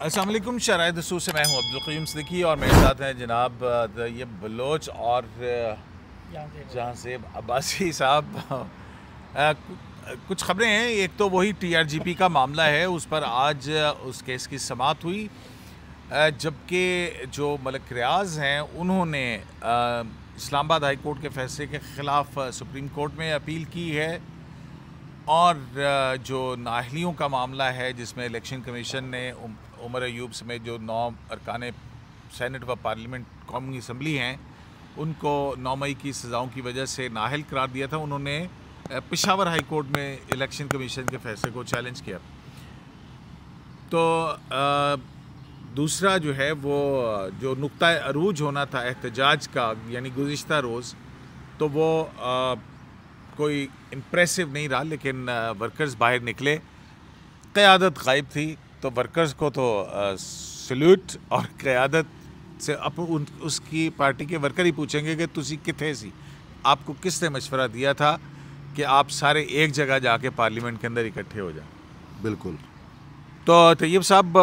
अस्सलाम वालेकुम। शराय दस्तूर से मैं हूं अब्दुल क़य्यूम सिद्दीकी और मेरे साथ हैं जनाब ये बलोच और जहांसेब अब्बासी साहब। कुछ खबरें हैं। एक तो वही TRGP का मामला है, उस पर आज उस केस की समाअत हुई, जबकि जो मलिक रियाज हैं उन्होंने इस्लामाबाद हाई कोर्ट के फैसले के ख़िलाफ़ सुप्रीम कोर्ट में अपील की है। और जो नाअहलियों का मामला है जिसमें इलेक्शन कमीशन ने उमर अयूब समेत जो 9 अरकान सेनेट व पार्लियामेंट कौमी असम्बली हैं उनको 9 मई की सज़ाओं की वजह से नाअहल करार दिया था, उन्होंने पेशावर हाई कोर्ट में इलेक्शन कमीशन के फैसले को चैलेंज किया। तो दूसरा जो है वो जो नुक्ता अरूज होना था एहतजाज का, यानी गुज़िश्ता रोज़, तो वो कोई इम्प्रेसिव नहीं रहा, लेकिन वर्कर्स बाहर निकले, क़यादत गायब थी। तो वर्कर्स को तो सल्यूट, और क़यादत से अब उसकी पार्टी के वर्कर ही पूछेंगे कि तुसी किथे सी, आपको किसने मशवरा दिया था कि आप सारे एक जगह जाके पार्लियामेंट के अंदर इकट्ठे हो जाए। बिल्कुल। तो तैयब साहब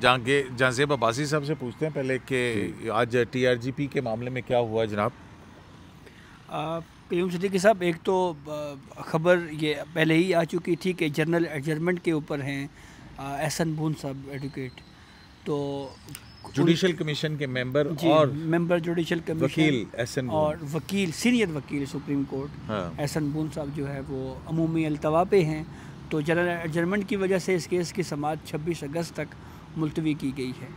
जहांसेब अब्बासी साहब से पूछते हैं पहले कि आज TRGP के मामले में क्या हुआ जनाब। क़य्यूम सिद्दीकी साहब, एक तो ख़बर ये पहले ही आ चुकी थी कि जनरल एडजर्नमेंट के ऊपर हैं एहसन बून साहब एडवोकेट, तो जुडिशल कमीशन के मेंबर और मेंबर जुडिशल कमीशन वकील एहसन और वकील सीनियर वकील सुप्रीम कोर्ट एहसन बून साहब जो है वो अमूमी अल्तवा पे हैं। तो जनरल एडजर्नमेंट की वजह से इस केस की समाअत 26 अगस्त तक मुलतवी की गई है।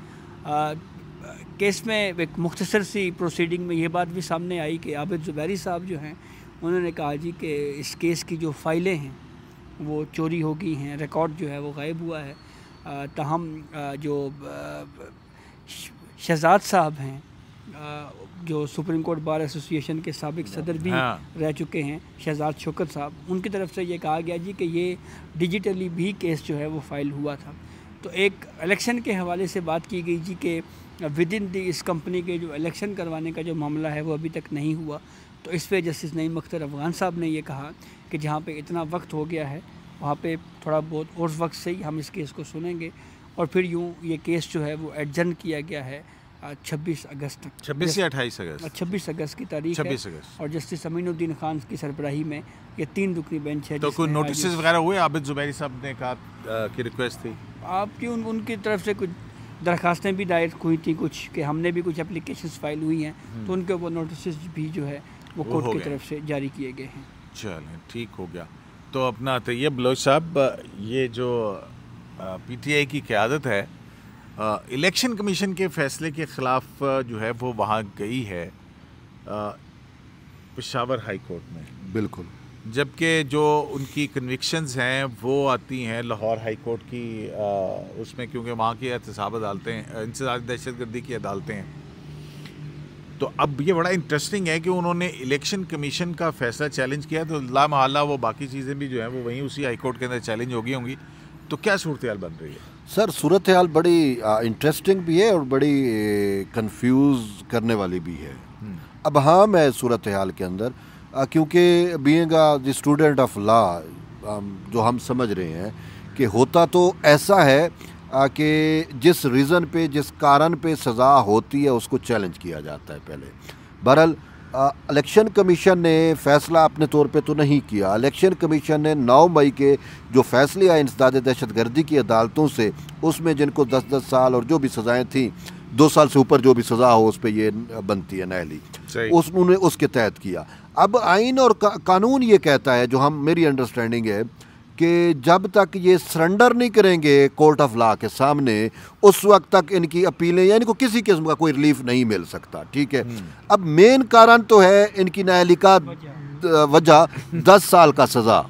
केस में एक मुख्तसर सी प्रोसीडिंग में ये बात भी सामने आई कि आबिद ज़ुबैरी साहब जो हैं उन्होंने कहा जी कि इस केस की जो फ़ाइलें हैं वो चोरी हो गई हैं, रिकॉर्ड जो है वो गायब हुआ है। ताहम जो शहजाद साहब हैं जो सुप्रीम कोर्ट बार एसोसिएशन के साबिक सदर भी रह चुके हैं, शहजाद शौकत साहब, उनकी तरफ से ये कहा गया जी कि ये डिजिटली भी केस जो है वो फ़ाइल हुआ था। तो एक इलेक्शन के हवाले से बात की गई जी कि विद इन दी इस कंपनी के जो इलेक्शन करवाने का जो मामला है वो अभी तक नहीं हुआ। तो इस पर जस्टिस नईम अख्तर अफ़गान साहब ने ये कहा कि जहाँ पे इतना वक्त हो गया है वहाँ पे थोड़ा बहुत और वक्त से ही हम इस केस को सुनेंगे, और फिर यूँ ये केस जो है वो एडजर्न किया गया है 26 अगस्त तक। 26 या 28 अगस्त 26 अगस्त की तारीख है, और जस्टिस अमीनुद्दीन खान की सरबराही में ये 3 रुकनी बेंच है। तो कोई नोटिस वगैरह हुए? आबिद ज़ुबैरी साहब ने कहा कि रिक्वेस्ट थी आपकी, उनकी तरफ से कुछ दरखास्तें भी दायर हुई थी कुछ, कि हमने भी कुछ एप्लीकेशंस फाइल हुई हैं, तो उनके वो नोटिस भी जो है वो कोर्ट की तरफ से जारी किए गए हैं। चलें, ठीक हो गया। तो अपना तैयब बलोच साहब, ये जो PTI की क़यादत है इलेक्शन कमीशन के फ़ैसले के ख़िलाफ़ जो है वो वहाँ गई है पेशावर हाई कोर्ट में। बिल्कुल। जबकि जो उनकी कन्विक्शंस हैं वो आती हैं लाहौर हाई कोर्ट की उसमें, क्योंकि वहाँ की एहतसाब अदालतें इंसदाद दहशतगर्दी की अदालतें हैं। तो अब ये बड़ा इंटरेस्टिंग है कि उन्होंने इलेक्शन कमीशन का फ़ैसला चैलेंज किया, तो ला महल्ला वो बाकी चीज़ें भी जो हैं वो वहीं उसी हाई कोर्ट के अंदर चैलेंज हो गई होंगी। तो क्या सूरत हाल बन रही है? सर, सूरत हाल बड़ी इंटरेस्टिंग भी है और बड़ी कंफ्यूज करने वाली भी है। अब हाँ, मैं सूरत हाल के अंदर क्योंकि being the student of law जो हम समझ रहे हैं कि होता तो ऐसा है कि जिस रीज़न पे, जिस कारण पे सज़ा होती है उसको चैलेंज किया जाता है पहले। बहरहाल इलेक्शन कमीशन ने फ़ैसला अपने तौर पे तो नहीं किया। इलेक्शन कमीशन ने 9 मई के जो फ़ैसले आए इंसदाद दहशतगर्दी की अदालतों से, उसमें जिनको 10-10 साल और जो भी सज़ाएँ थीं, 2 साल से ऊपर जो भी सज़ा हो उस पर ये बनती है नाअहली, उन्होंने उसके तहत किया। अब आइन और कानून ये कहता है, जो मेरी अंडरस्टैंडिंग है, कि जब तक ये सरेंडर नहीं करेंगे कोर्ट ऑफ लॉ के सामने, उस वक्त तक इनकी अपीलें या इनको किसी किस्म का कोई रिलीफ नहीं मिल सकता। ठीक है। अब मेन कारण तो है इनकी नाअहली का वजह 10 साल का सज़ा।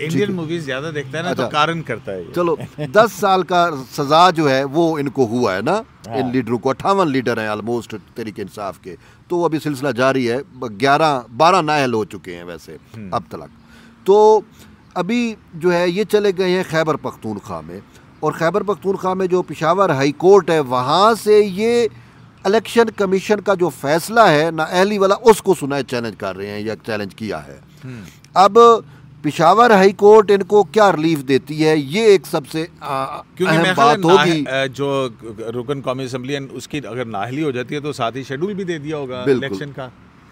इंडियन मूवीज ज़्यादा देखता है ना, तो कारण करता है। चलो 10 साल का सज़ा जो है वो इनको हुआ है ना। इन लीडरों को 58 लीडर हैं ऑलमोस्ट तहरीक इंसाफ के, तो अभी सिलसिला जारी है। 12 नाअहल हो चुके हैं वैसे अब तक। तो अभी जो है ये चले गए हैं खैबर पख्तूनख्वा में, और खैबर पख्तूनख्वा में जो पेशावर हाई कोर्ट है वहाँ से ये इलेक्शन कमीशन का जो फैसला है नाअहली वाला, उसको सुनाए चैलेंज कर रहे हैं या चैलेंज किया है। अब पेशावर हाई कोर्ट इनको क्या रिलीफ देती है, ये एक सबसे अहम बात होगी। जो रुकन कौमी असम्बली उसकी अगर नाअहली हो जाती है तो साथ ही शेड्यूल भी दे दिया होगा इलेक्शन का।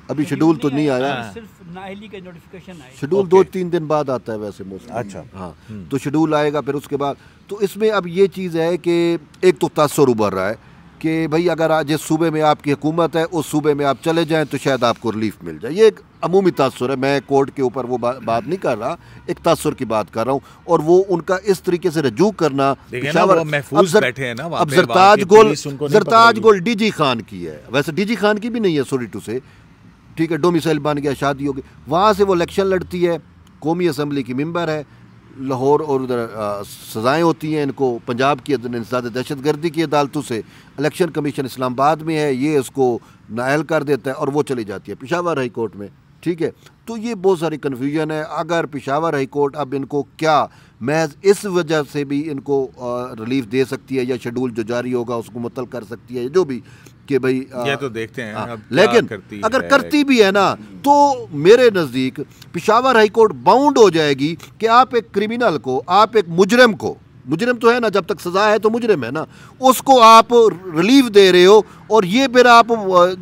अभी शेड्यूल तो नहीं आया, सिर्फ नाअहली का नोटिफिकेशन आया। शेड्यूल 2-3 दिन बाद आता है वैसे मोस्टली। अच्छा, हाँ, तो शेड्यूल आएगा फिर उसके बाद। तो इसमें अब ये चीज़ है कि एक तो तासुर उभर रहा है कि भाई अगर आज जिस सूबे में आपकी हुकूमत है उस सूबे में आप चले जाएं तो शायद आपको रिलीफ मिल जाए। ये एक अमूमी तासुर है, मैं कोर्ट के ऊपर वो बात नहीं कर रहा, एक तासुर की बात कर रहा हूँ। और वो उनका इस तरीके से रजू करना, अब जरताज गोल डीजी खान की है, वैसे डीजी खान की भी नहीं है, सॉरी टू से, ठीक है, डोमिसाइल बन गया, शादी हो गई, वहाँ से वो इलेक्शन लड़ती है, कौमी असम्बली की मेंबर है, लाहौर और उधर सज़ाएँ होती हैं इनको पंजाब की दहशतगर्दी की अदालतों से, इलेक्शन कमीशन इस्लामाबाद में है, ये इसको नाअहल कर देता है और वो चली जाती है पेशावर हाई कोर्ट में, ठीक है। तो ये बहुत सारी कन्फ्यूजन है। अगर पेशावर हाई कोर्ट अब इनको क्या महज इस वजह से भी इनको रिलीफ दे सकती है या शेड्यूल जो जारी होगा उसको मुअत्तल कर सकती है, जो भी कि भाई ये तो देखते हैं अब लेकिन अगर करती भी है ना तो मेरे नज़दीक पेशावर हाई कोर्ट बाउंड हो जाएगी कि आप एक क्रिमिनल को, आप एक मुजरिम को, मुजरिम तो है ना, जब तक सज़ा है तो मुजरिम है ना, उसको आप रिलीफ दे रहे हो, और ये फिर आप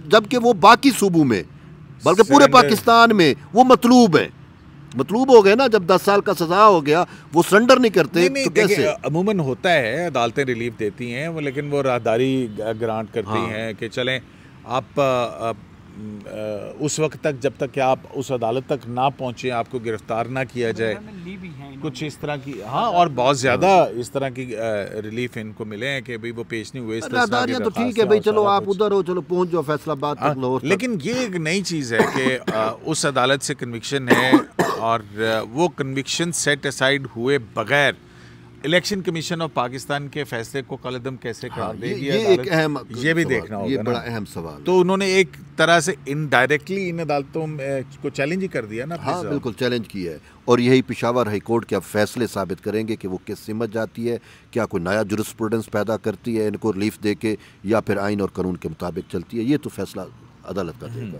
जबकि वो बाकी सूबों में बल्कि पूरे पाकिस्तान में वो मतलूब हो गए ना, जब 10 साल का सजा हो गया वो सरेंडर नहीं करते। नहीं, तो कैसे? अमूमन होता है, अदालतें रिलीफ देती हैं वो, लेकिन वो राहदारी ग्रांट करती हैं कि चलें आप उस वक्त तक जब तक कि आप उस अदालत तक ना पहुँचे, आपको गिरफ्तार ना किया जाए, कुछ इस तरह की। हाँ, और बहुत ज़्यादा इस तरह की रिलीफ इनको मिले हैं कि भाई वो पेश नहीं हुए। तो ठीक है भाई, चलो आप उधर हो, चलो पहुंच जाओ फैसलाबाद तक। लेकिन ये एक नई चीज़ है कि उस अदालत से कन्विक्शन है और वो कन्विक्शन सेट असाइड हुए बगैर इलेक्शन कमीशन ऑफ पाकिस्तान के फैसले को कलअदम कैसे करार देगी, ये एक अहम, ये भी देखना होगा, ये बड़ा अहम सवाल। तो उन्होंने एक तरह से इनडायरेक्टली इन अदालतों को चैलेंज ही कर दिया ना। हाँ बिल्कुल चैलेंज किया है, और यही पेशावर हाई कोर्ट के अब फैसले साबित करेंगे कि वो किस सिमत जाती है, क्या कोई नया जुरिस्प्रूडेंस पैदा करती है इनको रिलीफ दे के, या फिर आइन और कानून के मुताबिक चलती है। ये तो फैसला अदालत का देगा।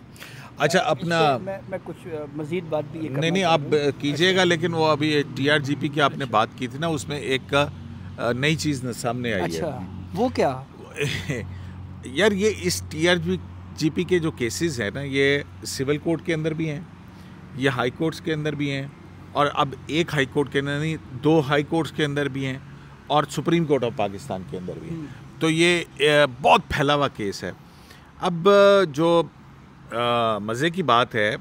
अच्छा, अपना मैं कुछ मजीद बात भी नहीं आप कीजिएगा, लेकिन वो अभी TRGP की आपने बात की थी ना, उसमें एक नई चीज़ सामने आई है। वो क्या? यार ये इस TRGP के जो केसेस हैं ना, ये सिविल कोर्ट के अंदर भी हैं, ये हाई कोर्ट्स के अंदर भी हैं, और अब एक हाई कोर्ट के अंदर नहीं 2 हाई कोर्ट्स के अंदर भी हैं, और सुप्रीम कोर्ट ऑफ पाकिस्तान के अंदर भी हैं। तो ये बहुत फैला हुआ केस है। अब जो मज़े की बात है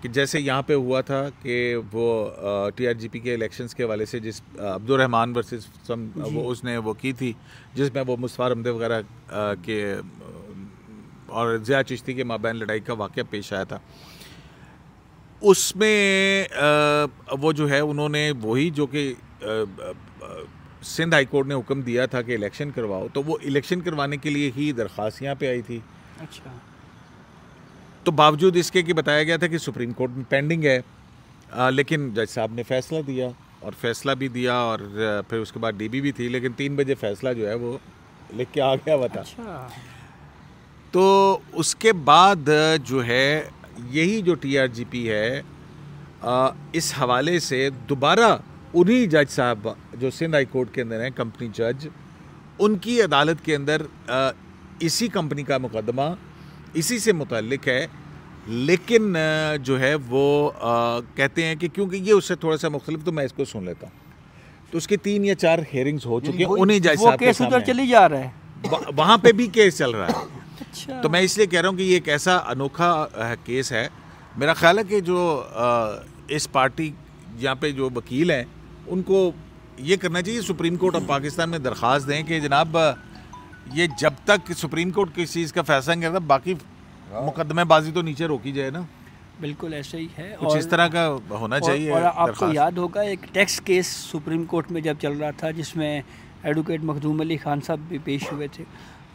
कि जैसे यहाँ पे हुआ था कि वो TRGP के इलेक्शंस के हवाले से जिस अब्दुर्रहमान वर्सेस वो उसने वो की थी, जिसमें वो मुस्तफ़ा रमदे वगैरह के और ज़िया चिश्ती के माबैन लड़ाई का वाक़या पेश आया था, उसमें वो जो है उन्होंने वही जो कि सिंध हाई कोर्ट ने हुक्म दिया था कि इलेक्शन करवाओ, तो वो इलेक्शन करवाने के लिए ही दरख्वास्त यहाँ पे आई थी। अच्छा। तो बावजूद इसके कि बताया गया था कि सुप्रीम कोर्ट में पेंडिंग है, लेकिन जज साहब ने फ़ैसला दिया, और फैसला भी दिया, और फिर उसके बाद DB भी थी, लेकिन 3 बजे फ़ैसला जो है वो लिख के आ गया हुआ था। अच्छा। तो उसके बाद जो है यही जो TRGP है, इस हवाले से दोबारा उन्हीं जज साहब जो सिंध हाई कोर्ट के अंदर हैं, कंपनी जज, उनकी अदालत के अंदर इसी कंपनी का मुकदमा इसी से मुताल्लिक है, लेकिन जो है वो कहते हैं कि क्योंकि ये उससे थोड़ा सा मुख्तलिफ, तो मैं इसको सुन लेता हूँ। तो उसकी 3 या 4 हेयरिंग्स हो चुकी हैं, उन्हीं जज साहब के सामने चली जा रहा है, वहाँ पे भी केस चल रहा है। अच्छा। तो मैं इसलिए कह रहा हूँ कि ये एक ऐसा अनोखा केस है। मेरा ख्याल है कि जो इस पार्टी यहाँ पे जो वकील हैं उनको ये करना चाहिए, सुप्रीम कोर्ट ऑफ पाकिस्तान में दरख्वास्त दें कि जनाब ये जब तक सुप्रीम कोर्ट किसी चीज़ का फैसला नहीं करता, बाकी मुकदमेबाजी तो नीचे रोकी जाए ना। बिल्कुल ऐसे ही है, कुछ इस तरह का होना चाहिए। और आपको याद होगा एक टैक्स केस सुप्रीम कोर्ट में जब चल रहा था, जिसमें एडवोकेट मखदूम अली खान साहब भी पेश हुए थे,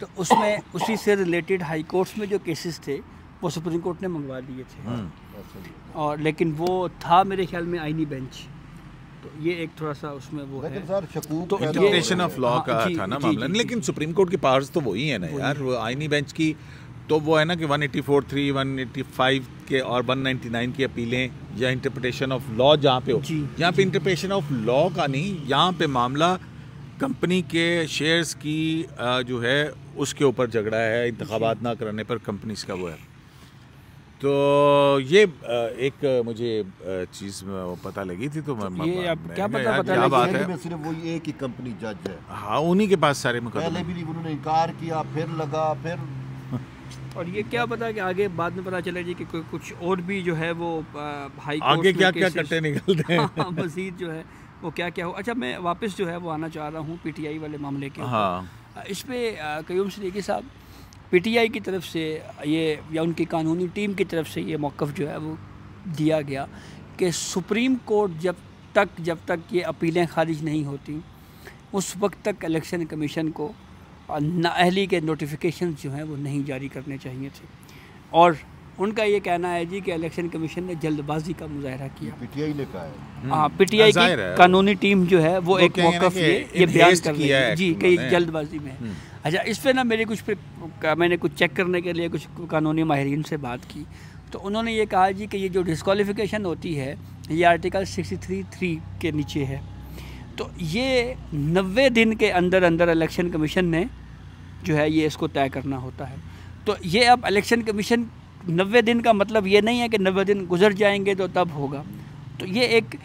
तो उसमें उसी से रिलेटेड हाई कोर्ट्स में जो केसेस थे वो सुप्रीम कोर्ट ने मंगवा दिए थे, और लेकिन वो था मेरे ख्याल में आईनी बेंच। तो ये एक थोड़ा सा उसमें वो है, तो इंटरप्रिटेशन ऑफ लॉ का था ना मामला। लेकिन सुप्रीम कोर्ट की पावर्स तो वही है ना यार, वो आईनी बेंच की तो वो है ना कि 184(3), 185 के और 199 की अपीलें या इंटरप्रिटेशन ऑफ लॉ जहाँ पे हो, यहाँ पे इंटरप्रिटेशन ऑफ लॉ का नहीं, यहाँ पे मामला कंपनी के शेयर्स की जो है उसके ऊपर झगड़ा है, इंतखाबात ना कराने पर कंपनीज का वो है। तो ये एक मुझे चीज़ पता लगी थी, तो ये अब क्या बात है, सिर्फ वो एक ही कंपनी जज है। हाँ, उन्हीं के पास सारे मुकदमे, पहले भी उन्होंने इनकार किया, फिर लगा, फिर और ये क्या पता कि आगे बाद में पता चले जी कि कुछ और भी जो है वो हाई कोर्ट आगे क्या क्या कट्टे निकलते हैं। हाँ, मज़ीद जो है वो क्या क्या हो। अच्छा, मैं वापस जो है वो आना चाह रहा हूँ पीटीआई वाले मामले के। हाँ, इस पर क़य्यूम सिद्दीकी साहब, पीटीआई की तरफ से ये या उनकी कानूनी टीम की तरफ से ये मौक़िफ़ जो है वो दिया गया कि सुप्रीम कोर्ट जब तक ये अपीलें खारिज नहीं होती उस वक्त तक इलेक्शन कमीशन को नाअहली के नोटिफिकेशन जो हैं वो नहीं जारी करने चाहिए थे। और उनका ये कहना है जी कि इलेक्शन कमीशन ने जल्दबाजी का मुजाहरा किया। पीटीआई ने कहा है। हाँ, पीटीआई की कानूनी टीम जो है वो एक मौक़िफ़ ये बयान कर रही है जी कि जल्दबाजी में। अच्छा, इस पर ना मैंने कुछ चेक करने के लिए कुछ कानूनी माहिरीन से बात की, तो उन्होंने ये कहा जी कि ये जो डिस्क्वालिफिकेशन होती है ये आर्टिकल 63(3) के नीचे है, तो ये 90 दिन के अंदर अंदर इलेक्शन कमीशन ने जो है ये इसको तय करना होता है। तो ये अब इलेक्शन कमीशन 90 दिन का मतलब ये नहीं है कि 90 दिन गुजर जाएंगे तो तब होगा। तो ये एक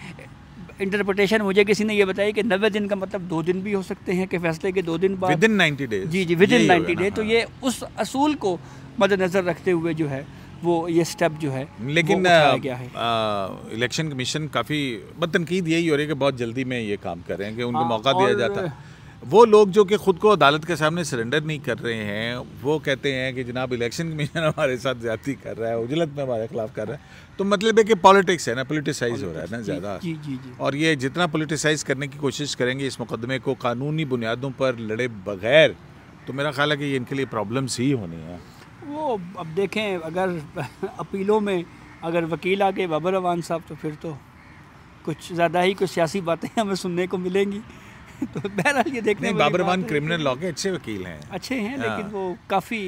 इंटरप्रिटेशन मुझे किसी ने ये बताई कि 90 दिन का मतलब 2 दिन भी हो सकते हैं कि फैसले के 2 दिन बाद, विदिन 90 डेज। जी, विदिन 90 डेज। तो ये उस असूल को मद्देनज़र रखते हुए जो है वो ये स्टेप जो है, लेकिन इलेक्शन कमीशन काफ़ी बदतनकीद यही हो रही है कि बहुत जल्दी में ये काम कर रहे हैं कि उनको मौका दिया जाता है। वो लोग जो कि ख़ुद को अदालत के सामने सरेंडर नहीं कर रहे हैं, वो कहते हैं कि जनाब इलेक्शन कमीशन हमारे साथ ज़्यादती कर रहा है, उजलत में हमारे खिलाफ कर रहा है। तो मतलब है कि पॉलिटिक्स है ना, पोलिटिसाइज हो रहा है ना ज़्यादा। और ये जितना पोलिटिसाइज करने की कोशिश करेंगे इस मुकदमे को कानूनी बुनियादों पर लड़े बगैर, तो मेरा ख्याल है कि ये इनके लिए प्रॉब्लम्स ही होनी है। वो अब देखें, अगर अपीलों में अगर वकील आके बाबर अवान साहब, तो फिर तो कुछ ज़्यादा ही कुछ सियासी बातें हमें सुनने को मिलेंगी। तो बहरहाल ये देखने में बाबर अवान क्रिमिनल लॉ के अच्छे वकील हैं, अच्छे हैं, लेकिन वो काफ़ी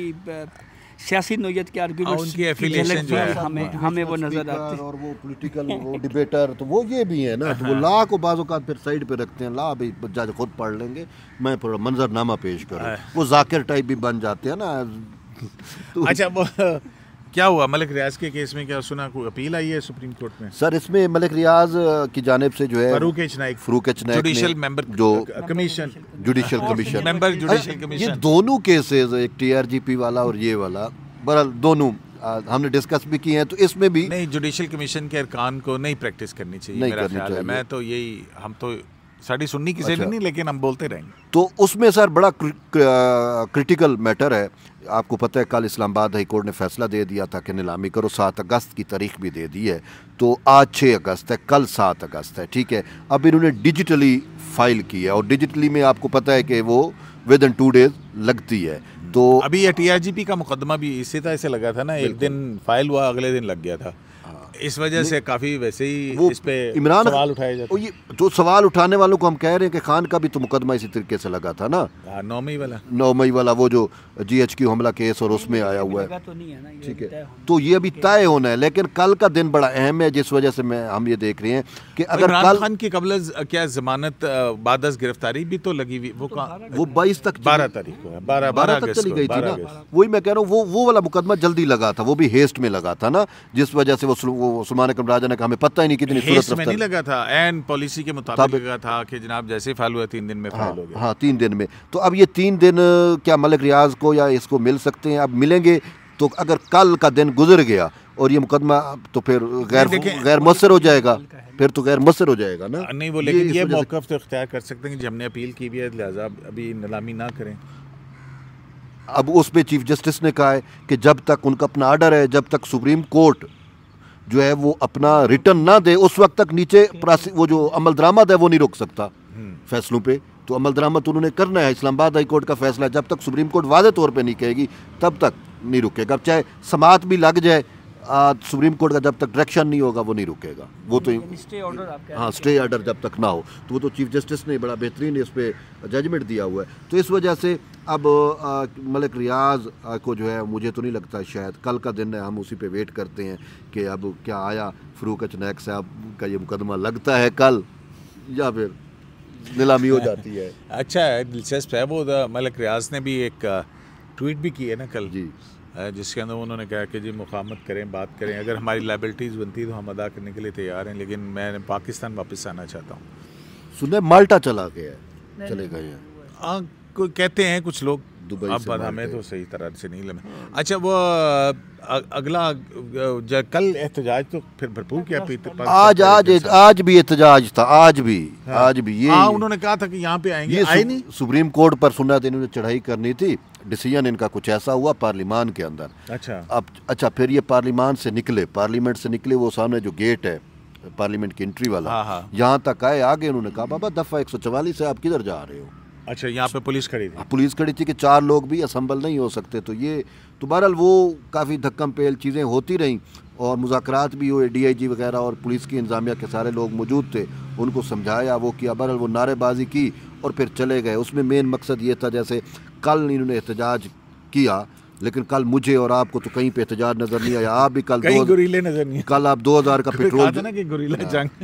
सियासी नोयत के आर्गुमेंट्स, उनकी एफिलिएशन जो है हमें वो नज़र आते हैं। और वो पॉलिटिकल वो डिबेटर, तो वो ये भी है ना, तो वो ला को बाज़ औक़ात फिर साइड पे रखते हैं, ला भाई जज खुद पढ़ लेंगे, मैं पूरा मंजरनामा पेश करूँ, वो जाकिर टाइप भी बन जाते हैं ना। अच्छा, वो क्या हुआ मलिक रियाज के केस में? क्या सुना कोई अपील आई है सुप्रीम कोर्ट में? सर, इसमें मलिक रियाज की जानिब से जो है Farooq H Naik judicial member जो commission, judicial commission member judicial commission, ये दोनों केसेस, एक TRGP वाला और ये वाला, बहरहाल दोनों हमने डिस्कस भी किए हैं। तो इसमें भी नहीं, जुडिशल कमिशन के अरकान को नहीं प्रैक्टिस करनी चाहिए, मेरा ख्याल है। मैं तो यही, हम तो साड़ी सुननी किसी ने नहीं, लेकिन हम बोलते रहेंगे। तो उसमें सर बड़ा क्रिटिकल मैटर है। आपको पता है कल इस्लामाबाद हाई कोर्ट ने फैसला दे दिया था कि नीलामी करो, 7 अगस्त की तारीख भी दे दी है। तो आज 6 अगस्त है, कल 7 अगस्त है, ठीक है। अब इन्होंने डिजिटली फाइल किया, और डिजिटली में आपको पता है कि वो विदिन 2 डेज लगती है। तो अभी ये TRGP का मुकदमा भी इसी तरह से लगा था ना, एक दिन फाइल हुआ, अगले दिन लग गया था। इस वजह से काफ़ी वैसे ही इस पे इमरान सवाल उठाए जाते हैं। ये तो सवाल उठाने वालों को हम कह रहे हैं कि खान का भी तो मुकदमा इसी तरीके से लगा था ना, 9 मई वाला वो जो GHQ हमला केस और उसमें आया हुआ है, ठीक है। तो ये अभी तय होना है, लेकिन कल का दिन बड़ा अहम है, जिस वजह से हम ये देख रहे हैं कि अगर इमरान खान की कबल क्या जमानत बाद गिरफ्तारी भी तो लगी हुई, वो 22 तक 12 तारीख को है, 12 तक चली गई थी ना। वही मैं कह रहा हूँ, वो वाला मुकदमा जल्दी लगा था, वो भी हेस्ट में लगा था ना, जिस वजह से वो उस्मान अकरम राजा ने कहा हमें पता ही नहीं कितनी सूरत में नहीं लगा था, एंड पॉलिसी के मुताबिक लगा था कि जनाब जैसे फाइल हुआ 3 दिन में फाइल हो गया। हाँ, 3 दिन में। तो अब ये 3 दिन क्या मलिक रियाज को या इसको मिल सकते हैं? अब मिलेंगे तो अगर कल का दिन गुजर गया और ये मुकदमा, तो फिर गैर मुअस्सर हो जाएगा, फिर तो गैर मुअस्सर हो जाएगा ना। नहीं, वो लेकिन ये मौक़िफ़ तो इख्तियार कर सकते हैं कि हमने अपील की भी है, लिहाजा अभी नीलामी ना करें। अब उस पे चीफ जस्टिस ने कहा है कि जब तक उनका अपना आर्डर है, जब तक सुप्रीम कोर्ट जो है वो अपना रिटर्न ना दे, उस वक्त तक नीचे वो जो अमल दरामद है वो नहीं रोक सकता फैसलों पे। तो अमल दरामद उन्होंने करना है। इस्लामाबाद हाई कोर्ट का फैसला जब तक सुप्रीम कोर्ट वादे तौर पे नहीं कहेगी तब तक नहीं रुकेगा, चाहे समात भी लग जाए। सुप्रीम कोर्ट का जब तक डायरेक्शन नहीं होगा वो नहीं रुकेगा, वो तो स्टे ऑर्डर आप कह हाँ स्टे ऑर्डर जब तक ना हो, तो वो तो चीफ जस्टिस ने बड़ा बेहतरीन इस पर जजमेंट दिया हुआ है। तो इस वजह से अब मलिक रियाज को जो है, मुझे तो नहीं लगता, शायद कल का दिन है, हम उसी पे वेट करते हैं कि अब क्या आया फ़रूक अचनैक साहब का ये मुकदमा लगता है कल या फिर नीलामी हो जाती है। अच्छा है, दिलचस्प है। वो मलिक रियाज ने भी एक ट्वीट भी की है ना कल जी, जिसके अंदर उन्होंने कहा कि जी मुक़ावमत करें, बात करें, अगर हमारी लाइबिलिटीज़ बनती तो हम अदा करने के लिए तैयार हैं, लेकिन मैं पाकिस्तान वापस आना चाहता हूँ। सुने माल्टा चला गया है, चले गए हैं, हाँ कोई कहते हैं कुछ लोग, दुबई अब से हमें माल्टे। तो सही तरह से नहीं लगे। अच्छा वो अगला कल एहतजाज तो फिर भरपूर किया आज भी एहतजाज था, आज भी ये हाँ, उन्होंने कहा था कि यहाँ पे आएंगे, आए नहीं। सुप्रीम कोर्ट पर सुना था, इन्होंने चढ़ाई करनी थी, डिसीजन इनका कुछ ऐसा हुआ पार्लिमान के अंदर। अच्छा फिर ये पार्लिमान से निकले, पार्लियामेंट से निकले, वो सामने जो गेट है पार्लियामेंट की एंट्री वाला, यहाँ तक आए, आगे उन्होंने कहा बाबा दफ़ा 144 से आप किधर जा रहे हो। अच्छा, यहाँ पे पुलिस खड़ी थी, पुलिस खड़ी थी कि 4 लोग भी असम्बल नहीं हो सकते। तो ये तो बहरहाल वो काफ़ी धक्कम पेल चीज़ें होती रहीं और मुज़ाकरात भी हुए, DIG वगैरह और पुलिस की इंतजामिया के सारे लोग मौजूद थे, उनको समझाया, वो किया, बहरहाल वो नारेबाजी की और फिर चले गए। उसमें मेन मकसद ये था, जैसे कल इन्होंने एहतजाज किया, लेकिन कल मुझे और आपको तो कहीं पे एहतजाज नजर नहीं आया। आप भी कल गुरीले नजर नहीं, कल आप 2000 का पेट्रोल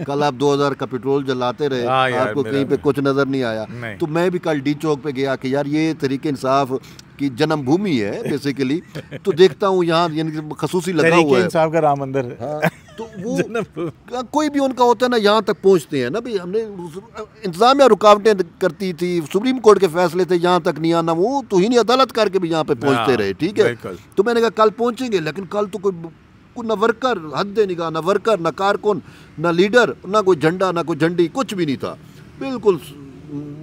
कल आप 2000 का पेट्रोल जलाते रहे, आपको कहीं पे कुछ नजर नहीं आया। तो मैं भी कल डी चौक पे गया कि यार ये तहरीक इंसाफ की जन्मभूमि है बेसिकली, तो देखता हूँ यहाँ यानी खसूसी लगा हुआ है, इंसाफ का राम मंदिर। हाँ, तो वो कोई भी उनका होता है ना, यहाँ तक पहुँचते हैं ना भाई, हमने इंतजामिया रुकावटें करती थी, सुप्रीम कोर्ट के फैसले थे, यहाँ तक नहीं आना, वो तो ही नहीं अदालत करके भी यहाँ पे पहुँचते रहे, ठीक है। तो मैंने कहा कल पहुँचेंगे, लेकिन कल तो कोई न वर्कर, हद निगाह, न वर्कर, न कारकुन, न लीडर, न कोई झंडा, न कोई झंडी, कुछ भी नहीं था, बिल्कुल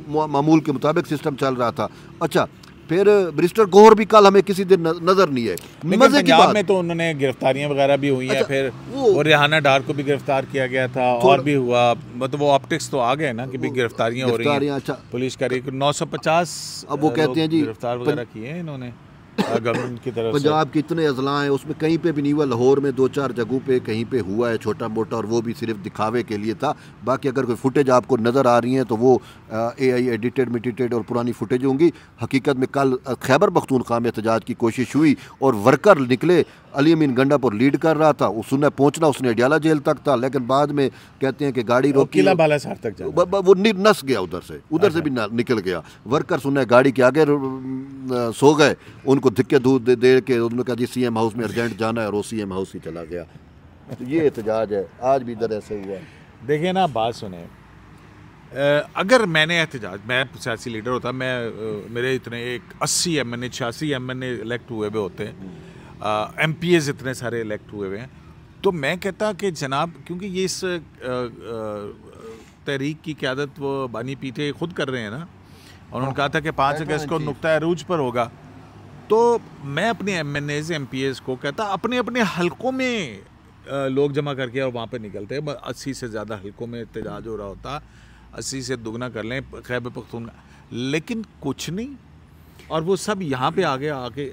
मामूल के मुताबिक सिस्टम चल रहा था। अच्छा फिर बैरिस्टर गौहर भी कल हमें किसी दिन नजर नहीं है। मजे की बात में तो उन्होंने गिरफ्तारियां वगैरह भी हुई हैं, फिर वो रेहाना डार को भी गिरफ्तार किया गया था और भी हुआ, मतलब वो ऑप्टिक्स तो आ गए ना कि भी गिरफ्तारियां हो रही हैं। अच्छा, पुलिस का 950 अब वो कहते हैं जी गिरफ्तार वगैरह किए हैं इन्होंने गवर्नमेंट की तरफ से। पंजाब के इतने अजला हैं, उसमें कहीं पे भी नहीं हुआ, लाहौर में 2-4 जगहों पे कहीं पे हुआ है छोटा मोटा, और वो भी सिर्फ दिखावे के लिए था। बाकी अगर कोई फुटेज आपको नज़र आ रही हैं तो वो AI एडिटेड मिटिटेड और पुरानी फुटेज होंगी। हकीकत में कल खैबर पख्तूनख्वा में एहतजाज की कोशिश हुई और वर्कर निकले, अली अमीन गंडापुर लीड कर रहा था, उसने पहुंचना, उसने अडियाला जेल तक था, लेकिन बाद में कहते हैं कि गाड़ी रोकी, किला बालासार तक वो नस गया, उधर से भी निकल गया। वर्कर सुने गाड़ी के आगे सो गए, उनको धिक्के दूध दे के उन्होंने कहा जी CM हाउस में अर्जेंट जाना है, और वो CM हाउस ही चला गया। तो ये एहतजाज है, आज भी इधर ऐसे हुआ। देखिए ना, बात सुने, अगर मैंने एहतजाज, मैं सियासी लीडर होता, मैं मेरे इतने 80 MNA 86 MNA इलेक्ट हुए हुए होते हैं, MPs इतने सारे इलेक्ट हुए हुए हैं, तो मैं कहता कि जनाब, क्योंकि ये इस तहरीक की क़यादत वो बानी पीटे खुद कर रहे हैं ना, और उन्होंने कहा था कि 5 अगस्त को नुक्ता अरूज पर होगा, तो मैं अपने MNAs MPs को कहता अपने अपने हलकों में लोग जमा करके और वहाँ पे निकलते हैं। 80 से ज़्यादा हलकों में एहतजाज हो रहा होता, 80 से दुगना कर लें खैबर पख्तूनख्वा, लेकिन कुछ नहीं। और वो सब यहाँ पे आके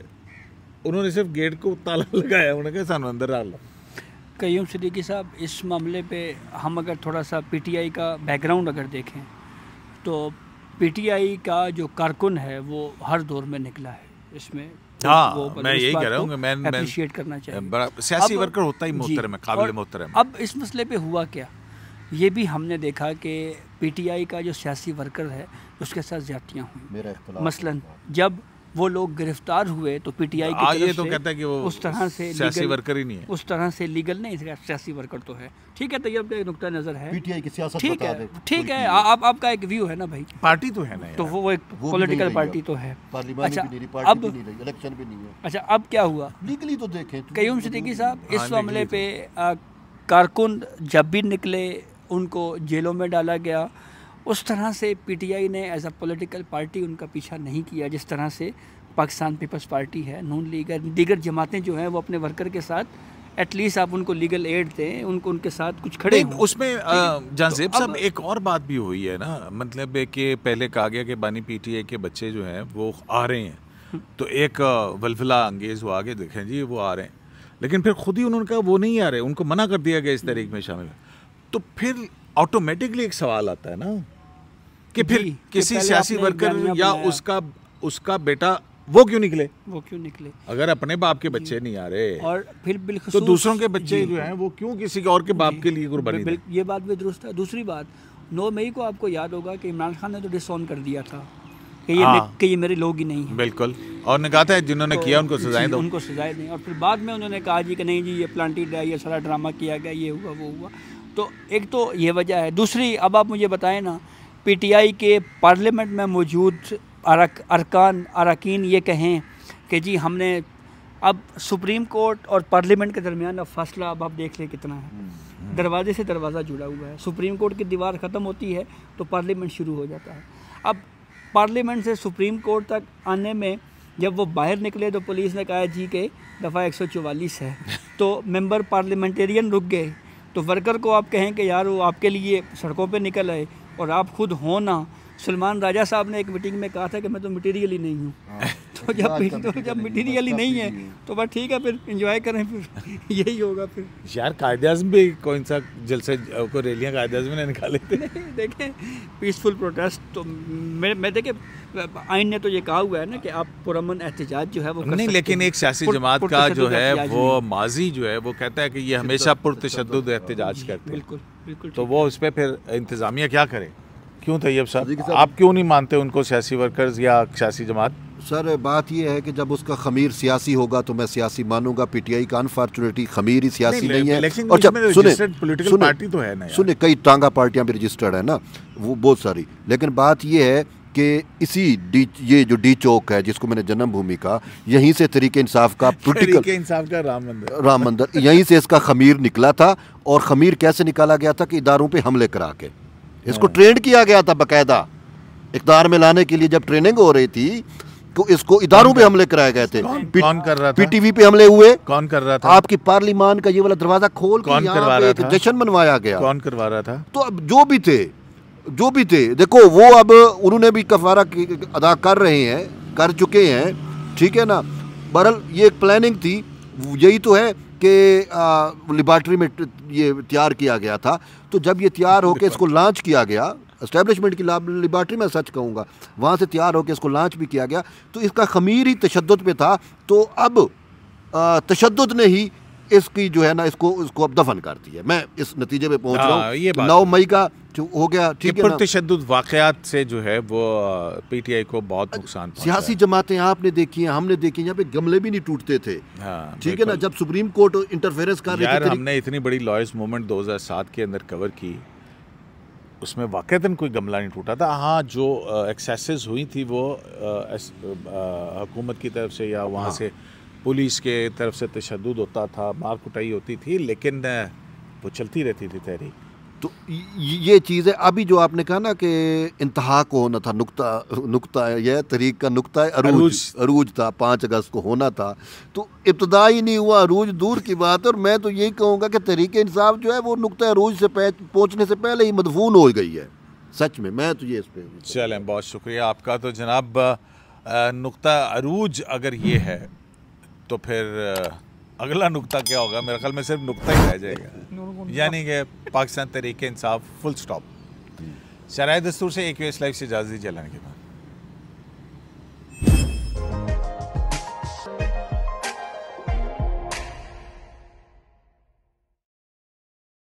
उन्होंने सिर्फ गेट को ताला लगाया, उन्होंने कहा सानू अंदर डाल लो। क़य्यूम सिद्दीकी साहब, इस मामले पे हम अगर थोड़ा सा PTI का बैकग्राउंड अगर देखें तो PTI का जो कारकुन है वो हर दौर में निकला है इसमें। हाँ, मैं यही कह रहा हूँ कि मैं अप्रिशिएट करना चाहिए, बड़ा सियासी वर्कर होता ही मोहतरम है, काबिल मोहतरम। अब इस मसले पे हुआ क्या, ये भी हमने देखा कि PTI का जो सियासी वर्कर है उसके साथ ज़्यादतियाँ हुई। मसलन जब वो लोग गिरफ्तार हुए तो PTI की तरफ ये तो कहता है कि वो उस तरह से सियासी वर्कर ही नहीं है, उस तरह से लीगल नहीं, सियासी वर्कर तो है, ठीक है। तो ये आपका एक नुक्ता नज़र है, PTI की सियासत ठीक है, आपका एक व्यू है ना भाई, पार्टी तो है ना, तो वो एक पॉलिटिकल पार्टी तो है। अच्छा, अब इलेक्शन भी नहीं है। अच्छा, अब क्या हुआ, लीगली तो देखें क़य्यूम सिद्दीकी साहब, इस मामले पे कारकुन जब भी निकले उनको जेलों में डाला गया। उस तरह से PTI ने एज अ पॉलिटिकल पार्टी उनका पीछा नहीं किया जिस तरह से पाकिस्तान पीपल्स पार्टी है, नून लीग, दीगर जमातें जो हैं वो अपने वर्कर के साथ एटलीस्ट आप उनको लीगल एड दें, उनको उनके साथ कुछ खड़े हों। उसमें जानजेब साहब एक और बात भी हुई है ना, मतलब कि पहले कहा गया कि बानी PTI के बच्चे जो हैं वो आ रहे हैं, तो एक वलवला अंगेज वो आगे देखें जी वो आ रहे हैं, लेकिन फिर खुद ही उन्होंने कहा वो नहीं आ रहे, उनको मना कर दिया गया इस तहरीक में शामिल। तो फिर ऑटोमेटिकली एक सवाल आता है ना कि फिर किसी सियासी वर्कर या उसका बेटा वो क्यों निकले, अगर अपने बाप के बच्चे नहीं आ रहे और फिर बिल्कुल तो दूसरों के बच्चे जो हैं वो क्यों किसी के और के बाप के लिए कुर्बानी दें? ये बात भी दुरुस्त है। दूसरी बात, 9 मई को आपको याद होगा कि इमरान खान ने तो डिसऑन कर दिया था कि ये मेरे लोग ही नहीं हैं। बिल्कुल, और ने कहा था जिन्होंने किया उनको सजाएं दो, उनको सजाएं दें। और फिर बाद में उन्होंने कहा जी कि नहीं जी ये प्लांटेड है, ये सारा ड्रामा किया गया, ये हुआ वो हुआ। तो एक तो ये वजह है। दूसरी, अब आप मुझे बताएं ना, PTI के पार्लियामेंट में मौजूद अरकान ये कहें कि जी हमने अब सुप्रीम कोर्ट और पार्लियामेंट के दरमियान अब फासला अब आप देख लें कितना है, दरवाजे से दरवाज़ा जुड़ा हुआ है। सुप्रीम कोर्ट की दीवार ख़त्म होती है तो पार्लियामेंट शुरू हो जाता है। अब पार्लियामेंट से सुप्रीम कोर्ट तक आने में जब वो बाहर निकले तो पुलिस ने कहा जी कि दफ़ा 144 है, तो मेंबर पार्लियामेंटेरियन रुक गए। तो वर्कर को आप कहें कि यार वो आपके लिए सड़कों पे निकल आए और आप खुद हो ना। सलमान राजा साहब ने एक मीटिंग में कहा था कि मैं तो मटेरियल ही नहीं हूँ। तो जब मटेरियल ही नहीं है तो बस ठीक है, फिर एंजॉय करें, फिर यही होगा। फिर यार कायदे-ए-आज़म भी कौन सा जलसे को रैलियाँ कायदे-ए-आज़म ने निकाले थे। देखें पीसफुल प्रोटेस्ट तो मैं देखें आइन ने तो ये कहा हुआ है ना कि आप पुरअमन एहतजाज जो है वो नहीं, लेकिन एक सियासी जमात का जो है वो माजी जो है वो कहता है कि ये हमेशा पुरतशद्दुद एहतजाज करते हैं। बिल्कुल। तो वो उस पर फिर इंतज़ामिया क्या करे? क्यों तैयब साहब, आप क्यों नहीं मानते उनको सियासी वर्कर्स या सियासी जमात? सर बात ये है कि जब उसका खमीर सियासी होगा तो मैं सियासी मानूंगा। PTI का अनफॉर्चुनेटली खमीर ही सियासी नहीं है। और जब सुने कई टांगा पार्टियां भी रजिस्टर्ड है ना, वो बहुत सारी। लेकिन बात ये है कि ये जो डी चौक है जिसको मैंने जन्मभूमि का, यहीं से तरीके इंसाफ का राम मंदिर यहीं से इसका खमीर निकला था। और खमीर कैसे निकाला गया था कि इदारों पे हमले करा के इसको ट्रेंड किया गया था बाकायदा। इक़्तिदार में लाने के लिए जब ट्रेनिंग हो रही थी तो इसको इदारों पे हमले कराए गए थे। कौन कर रहा था? PTV पे हमले हुए। कौन कर रहा था? आपकी पार्लिमान का ये वाला दरवाजा खोल के यहाँ पे एक जश्न मनवाया गया। कौन करवा रहा था? तो अब जो भी थे देखो, वो अब उन्होंने भी कफारा अदा कर रहे हैं, कर चुके हैं, ठीक है ना। बहरहाल ये एक प्लानिंग थी, यही तो है कि लिबर्टी में ये तैयार किया गया था। तो जब ये तैयार होकर इसको लॉन्च किया गया, एस्टेब्लिशमेंट की लिबर्टी में सच कहूँगा, वहाँ से तैयार होकर इसको लॉन्च भी किया गया, तो इसका खमीर ही तशद्दुद पे था। तो अब तशद्दुद ने ही इसकी जो है ना इसको अब दफन कर दी है। मैं इस नतीजे पे पहुँच रहा हूँ। 9 मई का हो गया, ठीक है ना। तशद्दुद वाक़यात से जो है वो PTI को बहुत नुकसान पहुंचा। सियासी जमातें आपने देखी हैं, हमने देखी, यहाँ पे गमले भी नहीं टूटते थे, ठीक है ना। जब सुप्रीम कोर्ट इंटरफेरेंस कर रही थी, हमने इतनी बड़ी लॉयर्स मूवमेंट 2007 के अंदर कवर की, उसमें वाक़तन कोई गमला नहीं टूटा था। हाँ, जो एक्सेसेस हुई थी वो हुकूमत की तरफ से या वहाँ से पुलिस के तरफ से तशद्दुद होता था, मार कुटाई होती थी, लेकिन वो चलती रहती थी तहरीक। तो ये चीज़ है। अभी जो आपने कहा ना कि इंतहा को होना था, नुक्ता यह तहरीक का नुक्ता अरूज था, 5 अगस्त को होना था, तो इब्तदा ही नहीं हुआ, अरूज दूर की बात है। और मैं तो यही कहूँगा कि तहरीक इंसाफ जो है वो नुक्ता अरूज से पहुँचने से पहले ही मदफून हो गई है, सच में। मैं तो ये इस पर चलें, बहुत शुक्रिया आपका। तो जनाब नुक्ता अरूज अगर ये है तो फिर अगला नुक्ता क्या होगा? मेरे ख्याल में सिर्फ नुक्ता ही रह जाएगा, यानी कि पाकिस्तान तहरीक इंसाफ फुल स्टॉप। शराय दस्तूर से AQS लाइव से इजाज़त दीजिए, के बाद।